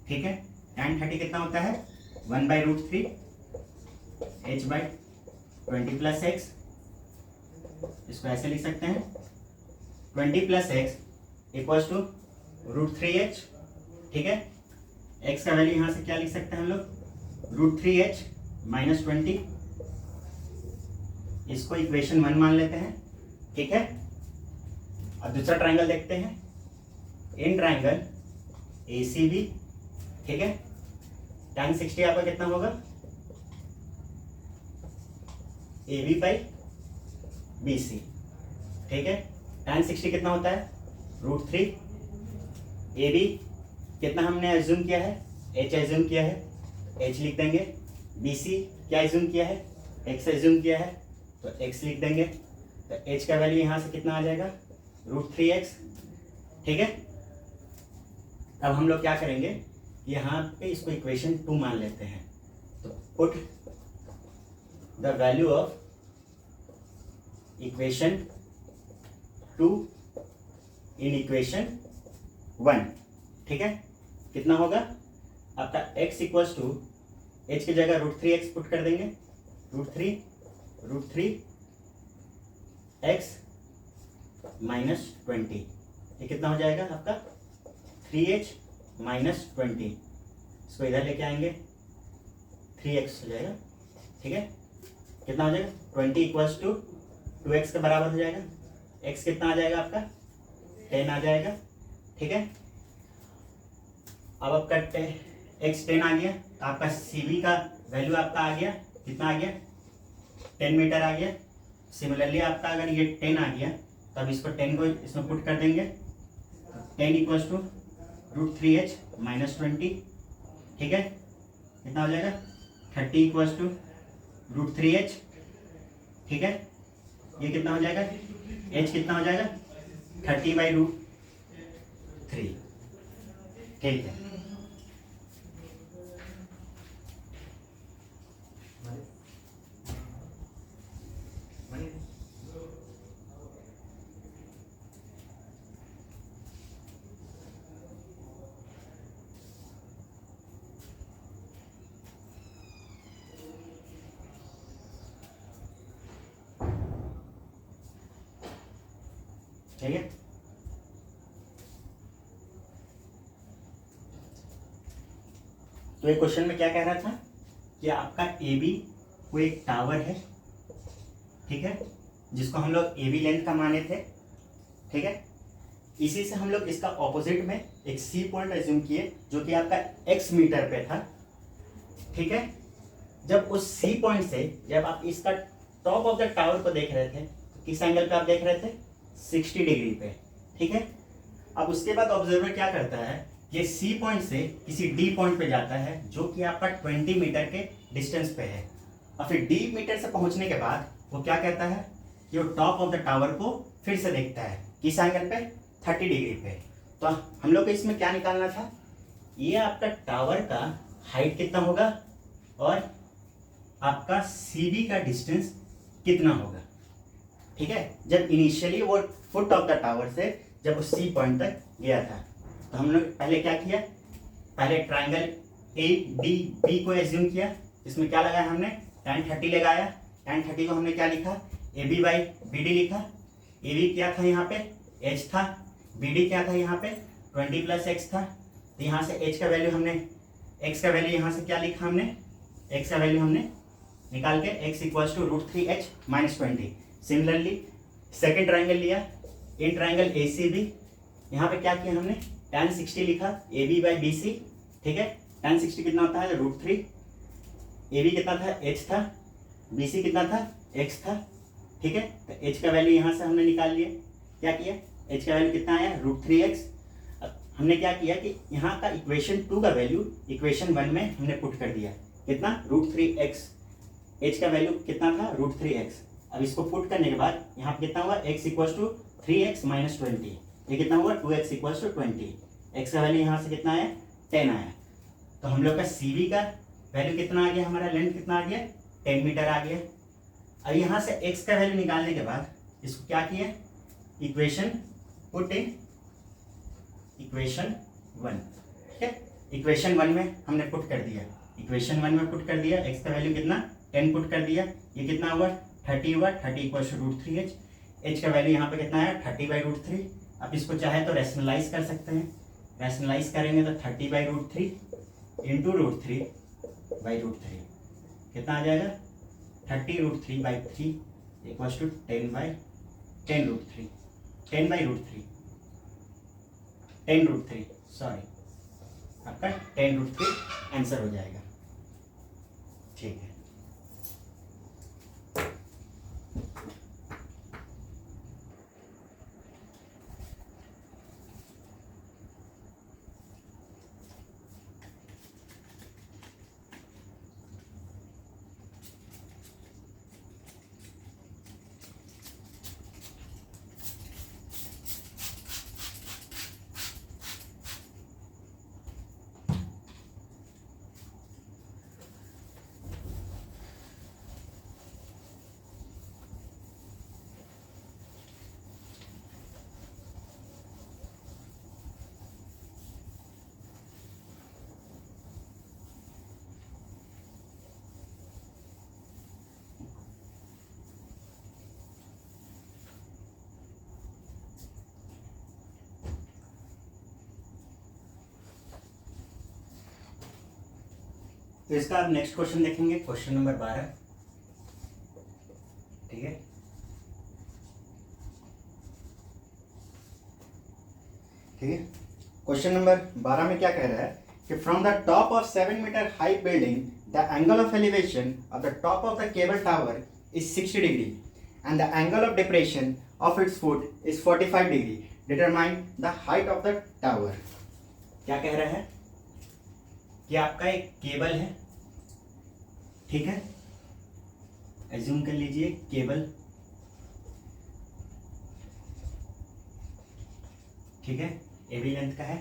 ठीक है, tan 30 कितना होता है, 1/√3 एच बाई 20 प्लस एक्स। इसको ऐसे लिख सकते हैं, 20 plus x equals to √3h। ठीक है, x का वैल्यू यहाँ से क्या लिख सकते हैं हम लोग, √3h माइनस 20। इसको इक्वेशन 1 मान लेते हैं। ठीक है, अब दूसरा ट्राइंगल देखते हैं, in triangle A C B. ठीक है, tan 60 आपका कितना होगा, A B by B C. ठीक है, tan 60 कितना होता है, √3। ए बी कितना हमने एज्यूम किया है, एच एज्यूम किया है, एच लिख देंगे। बी सी क्या एज्यूम किया है, एक्स एज्यूम किया है, तो एक्स लिख देंगे। तो एच का वैल्यू यहाँ से कितना आ जाएगा, √3x। ठीक है, अब हम लोग क्या करेंगे, यहाँ पे इसको इक्वेशन 2 मान लेते हैं। तो put the value of equation 2 in equation 1। ठीक है, कितना होगा आपका x इक्वल्स टू, एच की जगह √3x पुट कर देंगे, √3 x माइनस 20। ये कितना हो जाएगा आपका, 3h माइनस 20। इसको इधर लेके आएंगे, 3x हो जाएगा। ठीक है, कितना हो जाएगा, 20 इक्वल्स टू 2x के बराबर हो जाएगा। x कितना आ जाएगा आपका, 10 आ जाएगा। ठीक है, अब आपका x 10 आ गया, तो आपका सी बी का वैल्यू आपका आ गया, कितना आ गया, 10 मीटर आ गया। सिमिलरली आपका अगर ये 10 आ गया तो अब इसको 10 को इसमें पुट कर देंगे, 10 इक्वल्स टू √3h माइनस 20। ठीक है, कितना हो जाएगा, 30 इक्वल्स टू √3h। ठीक है, ये कितना हो जाएगा, h कितना हो जाएगा, 30/√3। ठीक है, ठीक है। तो ये क्वेश्चन में क्या कह रहा था कि आपका ए बी कोई एक टावर है। ठीक है, जिसको हम लोग ए बी लेंथ का माने थे। ठीक है, इसी से हम लोग इसका ऑपोजिट में एक सी पॉइंट एज्यूम किए जो कि आपका x मीटर पे था। ठीक है, जब उस सी पॉइंट से जब आप इसका टॉप ऑफ द टावर को देख रहे थे तो किस एंगल पे आप देख रहे थे, 60 डिग्री पे, ठीक है। अब उसके बाद ऑब्जर्वर क्या करता है, ये सी पॉइंट से किसी डी पॉइंट पे जाता है जो कि आपका 20 मीटर के डिस्टेंस पे है, और फिर डी मीटर से पहुंचने के बाद वो क्या कहता है कि वो टॉप ऑफ द टावर को फिर से देखता है किस एंगल पे, 30 डिग्री पे। तो हम लोग को इसमें क्या निकालना था, ये आपका टावर का हाइट कितना होगा और आपका सीबी का डिस्टेंस कितना होगा, ठीक है। जब इनिशियली वो फुट ऑफ द टावर से जब उस सी पॉइंट तक गया था, तो हम लोग पहले क्या किया, पहले ट्राइंगल ए डी बी को एज्यूम किया। इसमें क्या लगाया हमने, tan 30 लगाया। tan 30 को हमने क्या लिखा, A B by B D लिखा। ए बी क्या था यहाँ पे, एच था। बी डी क्या था यहाँ पे, 20 प्लस एक्स था। तो यहाँ से एच का वैल्यू हमने, एक्स का वैल्यू यहाँ से क्या लिखा हमने, एक्स का वैल्यू हमने निकाल के x equals to √3h minus 20। Similarly second triangle लिया, in triangle A C B, यहाँ पे क्या किया हमने, tan 60 लिखा, A B by B C, ठीक है। tan 60 कितना होता है, √3, ए बी कितना था, h था, बी सी कितना था, x था, ठीक है। तो h का वैल्यू यहाँ से हमने निकाल लिया। क्या किया, h का वैल्यू कितना आया, √3x। अब हमने क्या किया कि यहाँ का इक्वेशन 2 का वैल्यू इक्वेशन 1 में हमने पुट कर दिया, कितना, √3x। h का वैल्यू कितना था, √3x। अब इसको पुट करने के बाद यहाँ पे कितना होगा, x equals to 3x minus 20, ये कितना हुआ, 2x इक्वल्स टू 20। x का वैल्यू यहाँ से कितना आया, 10 आया। तो हम लोग का CV का वैल्यू कितना आ गया, हमारा लेंथ कितना आ गया, 10 मीटर आ गया। अब यहाँ से x का वैल्यू निकालने के बाद इसको क्या किया, इक्वेशन पुट इन इक्वेशन 1, ठीक है। इक्वेशन 1 में हमने पुट कर दिया, इक्वेशन 1 में पुट कर दिया, x का वैल्यू कितना, 10 पुट कर दिया, ये कितना हुआ, 30 हुआ, 30 इक्वल्स टू √3h। h का वैल्यू यहाँ पे कितना है, 30 बाई √3। अब इसको चाहे तो रैशनलाइज कर सकते हैं, रैशनलाइज करेंगे तो 30 बाई √3 इंटू √3 बाई √3 कितना आ जाएगा, 30 √3 by 3 equals to 10 by 10 √3, 10 by √3, 10 √3, sorry आपका 10 √3 आंसर हो जाएगा, ठीक है। तो इसका अब नेक्स्ट क्वेश्चन देखेंगे, क्वेश्चन नंबर 12, ठीक है। ठीक है, क्वेश्चन नंबर 12 में क्या कह रहा है कि from the top of 7 metre high building the angle of elevation of the top of the cable tower is 60 degree and the angle of depression of its foot is 45 degree, determine the height of the tower. क्या कह रहा है कि आपका एक cable है, ठीक है, एज्यूम कर लीजिए केबल, ठीक है, ए बी लेंथ का है,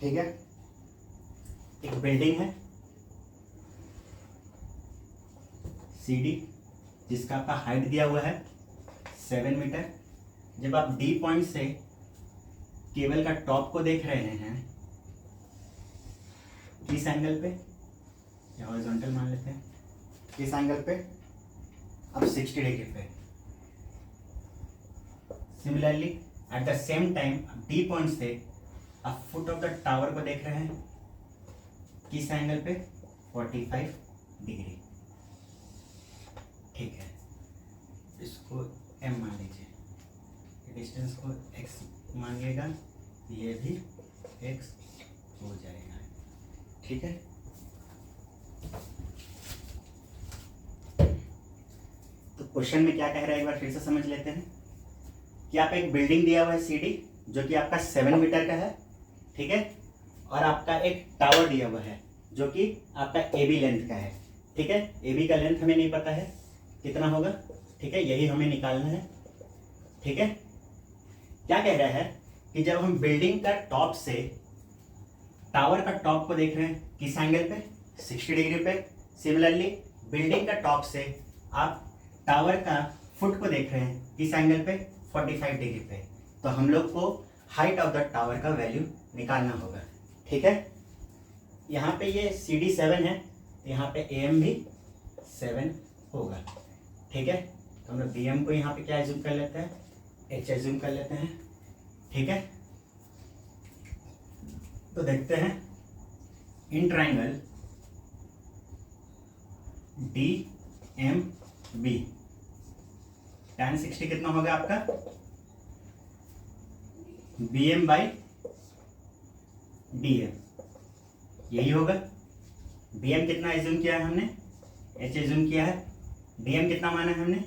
ठीक है। एक बिल्डिंग है CD जिसका आपका हाइट दिया हुआ है 7 मीटर। जब आप D पॉइंट से केबल का टॉप को देख रहे हैं किस एंगल पे, या हॉरिजॉन्टल मान लेते हैं, किस एंगल पे, अब 60 डिग्री पे। Similarly at the same time D point से आप फुट ऑफ द टावर को देख रहे हैं किस एंगल पे, 45 डिग्री, ठीक है। इसको M मान लीजिए, डिस्टेंस को x मानिएगा, ये भी x हो जाएगा, ठीक है। तो क्वेश्चन में क्या कह रहा है एक बार फिर से समझ लेते हैं कि आप एक बिल्डिंग दिया हुआ है सीडी जो कि आपका 7 मीटर का है, ठीक है, और आपका एक टावर दिया हुआ है जो कि आपका AB लेंथ का है, ठीक है। AB का लेंथ हमें नहीं पता है कितना होगा, ठीक है, यही हमें निकालना है, ठीक है। क्या कह रहा है कि जब हम बिल्डिंग का टॉप से टावर का टॉप को देख रहे हैं किस एंगल पे, 60 डिग्री पे। सिमिलरली बिल्डिंग का टॉप से आप टावर का फुट को देख रहे हैं किस एंगल पे, 45 डिग्री पे। तो हम लोग को हाइट ऑफ द टावर का वैल्यू निकालना होगा, ठीक है। यहाँ पे ये CD 7 है, यहाँ पे AM भी 7 होगा, ठीक है। तो हम लोग BM को यहाँ पे क्या एज्यूम कर लेते हैं, H एज्यूम कर लेते हैं, ठीक है। तो देखते हैं इन ट्राइंगल DMB tan 60 कितना होगा आपका, BM बाई DM, यही होगा। BM कितना एज्यूम किया है हमने, H एज्यूम किया है। DM कितना माना है हमने,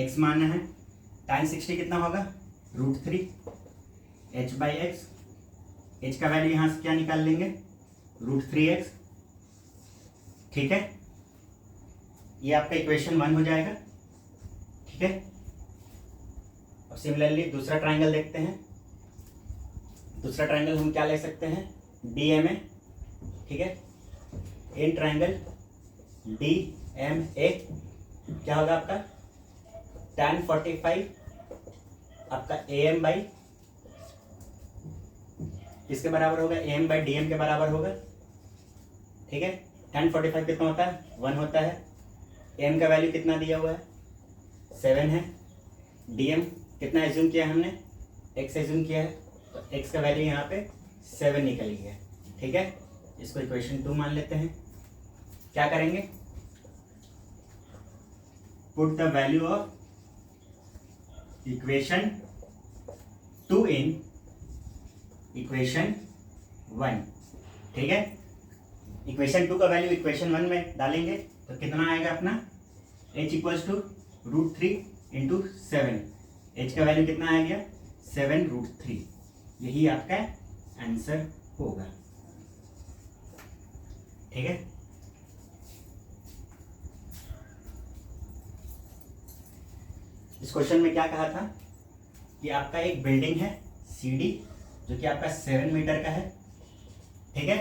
X माना है। tan 60 कितना होगा, √3 H बाई एक्स। H का वैल्यू यहाँ से क्या निकाल लेंगे, √3x, ठीक है। ये आपका इक्वेशन 1 हो जाएगा, ठीक है। अब सिमिलरली दूसरा ट्राइंगल देखते हैं। दूसरा ट्राइंगल हम क्या ले सकते हैं, DMA, ठीक है। इन ट्राइंगल DMA क्या होगा आपका, tan 45 आपका AM बाई किसके बराबर होगा, AM बाई DM के बराबर होगा, ठीक है। tan 45 कितना होता है, 1 होता है। AM का वैल्यू कितना दिया हुआ है, 7 है। DM कितना एज्यूम किया है हमने, X एज्यूम किया है, तो X का वैल्यू यहाँ पे 7 निकल गया, ठीक है। इसको इक्वेशन 2 मान लेते हैं। क्या करेंगे, put the value of equation 2 in equation 1, ठीक है। इक्वेशन 2 का वैल्यू इक्वेशन 1 में डालेंगे तो कितना आएगा अपना, H equals to √3 into 7। H का वैल्यू कितना आ गया, 7√3, यही आपका आंसर होगा, ठीक है। इस क्वेश्चन में क्या कहा था कि आपका एक बिल्डिंग है CD जो कि आपका 7 मीटर का है, ठीक है।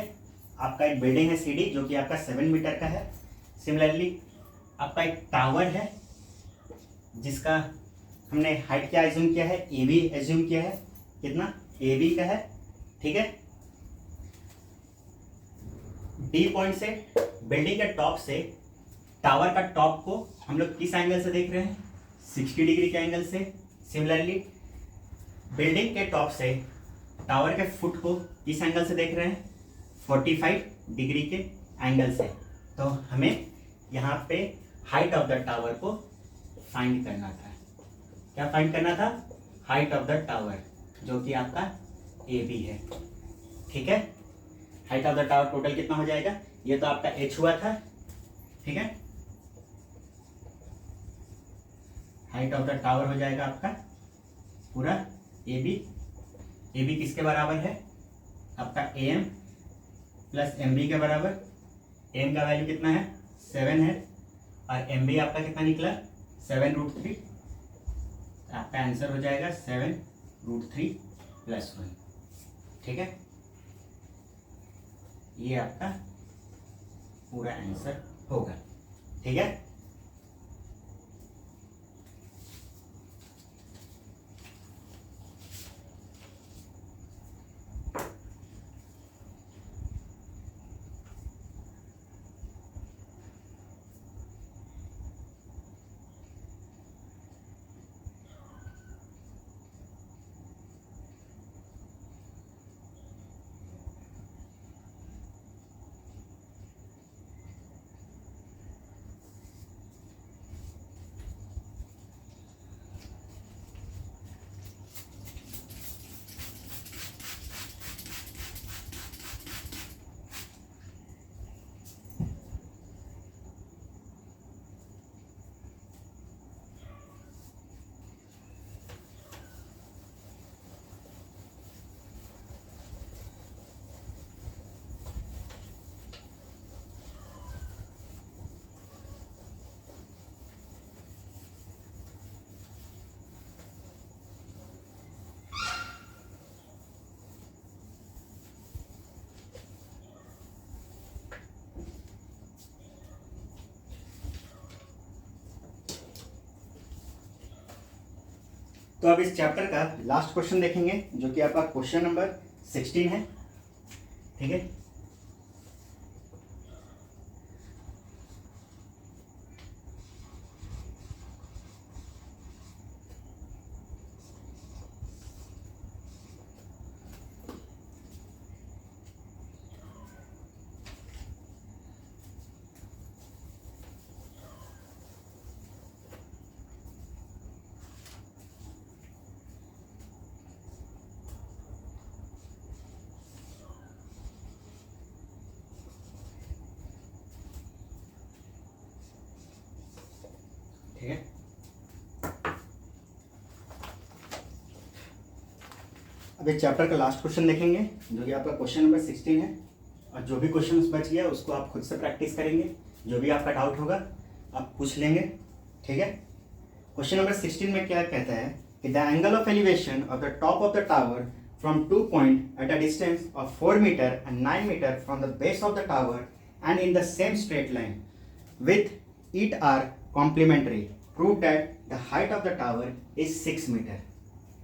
आपका एक बिल्डिंग है CD जो कि आपका 7 मीटर का है। सिमिलरली आपका एक टावर है जिसका हमने हाइट क्या एज्यूम किया है, AB एज्यूम किया है, कितना, AB का है, ठीक है। D पॉइंट से बिल्डिंग के टॉप से टावर का टॉप को हम लोग किस एंगल से देख रहे हैं, 60 डिग्री के एंगल से। सिमिलरली बिल्डिंग के टॉप से टावर के फुट को किस एंगल से देख रहे हैं, 45 डिग्री के एंगल से। तो हमें यहाँ पे हाइट ऑफ द टावर को फाइंड करना था। क्या फाइंड करना था, हाइट ऑफ द टावर जो कि आपका AB है, ठीक है। Height of the tower total कितना हो जाएगा, ये तो आपका H हुआ था, ठीक है। हाइट ऑफ द टावर हो जाएगा आपका पूरा AB। AB किसके बराबर है, आपका AM प्लस MB के बराबर। M का वैल्यू कितना है, 7 है, और MB आपका कितना निकला, 7√3। आपका आंसर हो जाएगा 7√3 + 1, ठीक है। ये आपका पूरा आंसर होगा, ठीक है। तो अब इस चैप्टर का लास्ट क्वेश्चन देखेंगे जो कि आपका क्वेश्चन नंबर 16 है। ठीक है, ठीक है। अब इस चैप्टर का लास्ट क्वेश्चन देखेंगे जो कि आपका क्वेश्चन नंबर 16 है, और जो भी क्वेश्चन बच गया उसको आप खुद से प्रैक्टिस करेंगे, जो भी आपका डाउट होगा आप पूछ लेंगे। ठीक है, क्वेश्चन नंबर 16 में क्या कहता है कि the angle of elevation of the top of the tower from 2 point at a distance of 4 metre and 9 metre from the base of the tower and in the same straight line with it are complementary, prove that the height of the tower is 6 metre.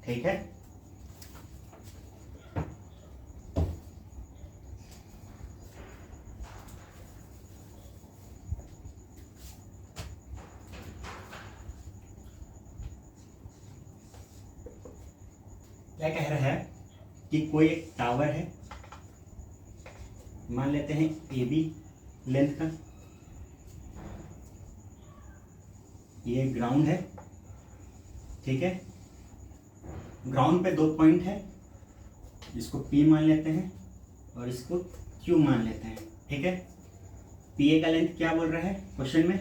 ठीक है, क्या कह रहा है कि कोई एक tower है, मान लेते हैं AB लेंथ का, ये ग्राउंड है। ठीक है, ग्राउंड पे 2 पॉइंट है, इसको P मान लेते हैं और इसको Q मान लेते हैं। ठीक है, PA का लेंथ क्या बोल रहा है क्वेश्चन में,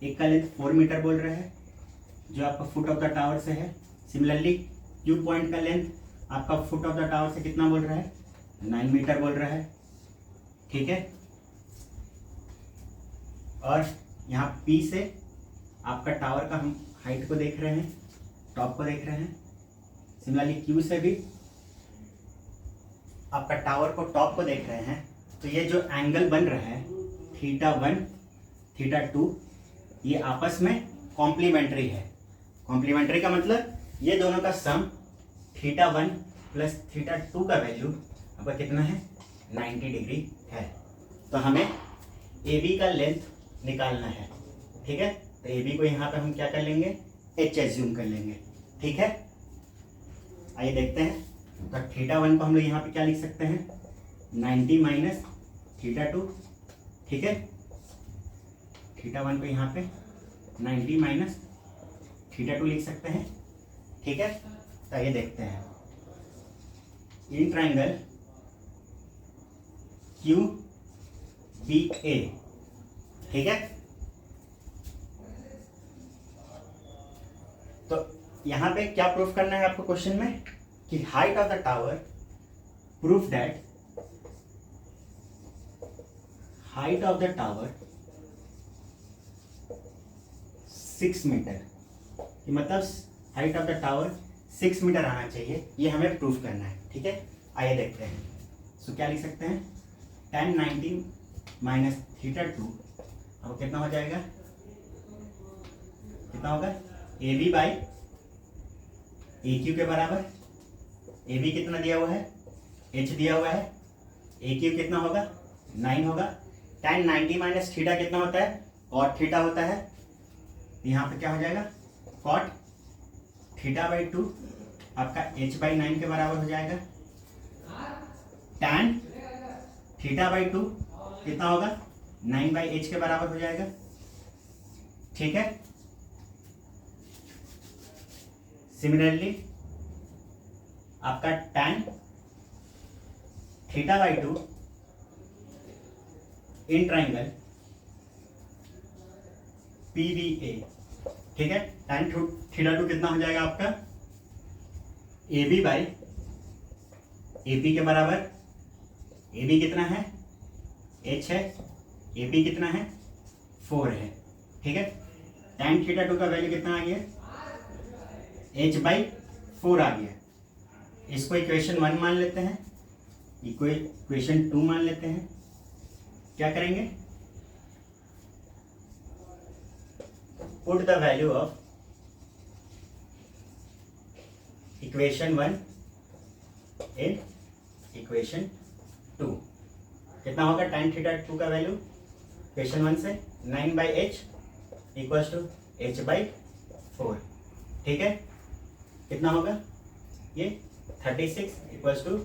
एक का लेंथ 4 मीटर बोल रहा है जो आपका फुट ऑफ द टावर से है। सिमिलरली Q पॉइंट का लेंथ आपका फुट ऑफ द टावर से कितना बोल रहा है, 9 मीटर बोल रहा है। ठीक है, और यहाँ P से आपका टावर का हम हाइट को देख रहे हैं, टॉप को देख रहे हैं। सिमिलरली Q से भी आपका टावर को, टॉप को देख रहे हैं। तो ये जो एंगल बन रहा है θ1 θ2, ये आपस में कॉम्प्लीमेंट्री है। कॉम्प्लीमेंट्री का मतलब ये दोनों का सम θ1 प्लस θ2 का वैल्यू आपका कितना है, 90 डिग्री है। तो हमें AB का लेंथ निकालना है। ठीक है, तो AB को यहाँ पे हम क्या कर लेंगे, H एज्यूम कर लेंगे। ठीक है, आइए देखते हैं। तो θ1 को हम लोग यहाँ पे क्या लिख सकते हैं, 90 माइनस θ2। ठीक है, θ1 को यहाँ पे 90 माइनस θ2 लिख सकते हैं। ठीक है, तो ये देखते हैं इन ट्राइंगल QBA। ठीक है, तो यहां पे क्या प्रूफ करना है आपको क्वेश्चन में कि height of the tower, proof that height of the tower 6 metre, मतलब height of the tower 6 metre आना चाहिए, ये हमें प्रूफ करना है। ठीक है, आइए देखते हैं। सो क्या लिख सकते हैं, tan 90 माइनस θ2 अब कितना हो जाएगा, कितना होगा, AB बाई AQ के बराबर। AB कितना दिया हुआ है, H दिया हुआ है, AQ कितना होगा, 9 होगा। tan 90 माइनस थीटा कितना होता है, cot थीटा होता है। यहाँ पे क्या हो जाएगा, cot θ/2 आपका H/9 के बराबर हो जाएगा। tan θ/2 कितना होगा, 9/h के बराबर हो जाएगा। ठीक है, सिमिलरली आपका tan θ/2 इन ट्राइंगल PBA। ठीक है, tan θ2 कितना हो जाएगा आपका, AB बाई AP के बराबर। AB कितना है, H है, AP कितना है, 4 है। ठीक है, tan θ2 का वैल्यू कितना आ गया, H/4 आ गया। इसको इक्वेशन 1 मान लेते हैं, इक्वेशन 2 मान लेते हैं। क्या करेंगे, put the value of equation 1 in equation 2 कितना होगा tan थीटा 2 का वैल्यू इक्वेशन 1 से 9/h इक्वल्स टू h/4। ठीक है, कितना होगा ये 36 इक्वल्स टू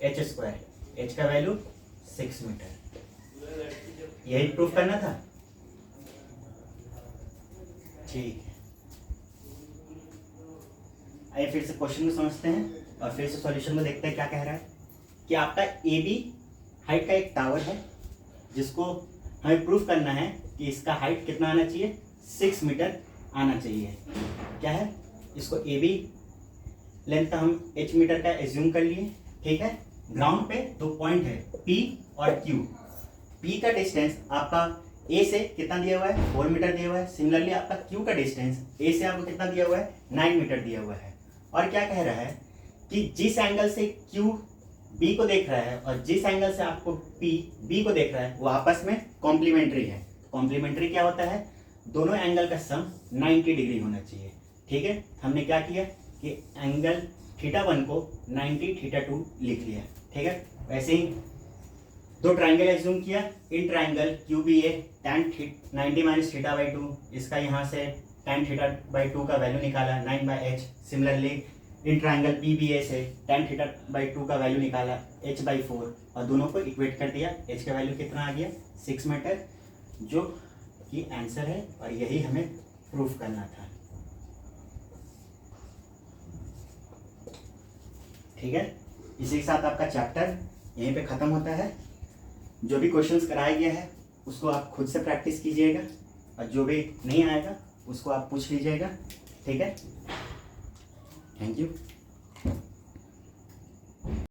h², h का वैल्यू 6 मीटर। यही प्रूफ करना था। ठीक है, आइए फिर से क्वेश्चन को समझते हैं और फिर से सॉल्यूशन को देखते हैं क्या कह रहा है। कि आपका ए बी हाइट का एक टावर है जिसको हमें प्रूफ करना है कि इसका हाइट कितना आना चाहिए, 6 मीटर आना चाहिए। क्या है, इसको ए बी लेंथ का हम h मीटर का एज्यूम कर लिए। ठीक है, ग्राउंड पे 2 पॉइंट है P और Q। P का डिस्टेंस आपका A से कितना दिया हुआ है, 4 मीटर दिया हुआ है। सिमिलरली आपका Q का डिस्टेंस A से आपको कितना दिया हुआ है, 9 मीटर दिया हुआ है। और क्या कह रहा है कि जिस एंगल से Q B को देख रहा है और जिस एंगल से आपको P B को देख रहा है वो आपस में कॉम्प्लीमेंट्री है। कॉम्प्लीमेंट्री क्या होता है, दोनों एंगल का सम 90 डिग्री होना चाहिए। ठीक है, हमने क्या किया कि एंगल θ1 को 90 θ2 लिख लिया। ठीक है, वैसे ही 2 ट्राइंगल एज्यूम किया। In triangle QBA tan 90 minus θ/2, इसका यहाँ से tan θ/2 का वैल्यू निकाला 9/h। Similarly in triangle PBA से tan θ/2 का वैल्यू निकाला h/4 और दोनों को इक्वेट कर दिया। h का वैल्यू कितना आ गया, 6 मीटर, जो कि आंसर है और यही हमें प्रूफ करना था। ठीक है, इसी के साथ आपका चैप्टर यहीं पे ख़त्म होता है। जो भी क्वेश्चंस कराया गया है उसको आप खुद से प्रैक्टिस कीजिएगा और जो भी नहीं आएगा उसको आप पूछ लीजिएगा। ठीक है, थैंक यू।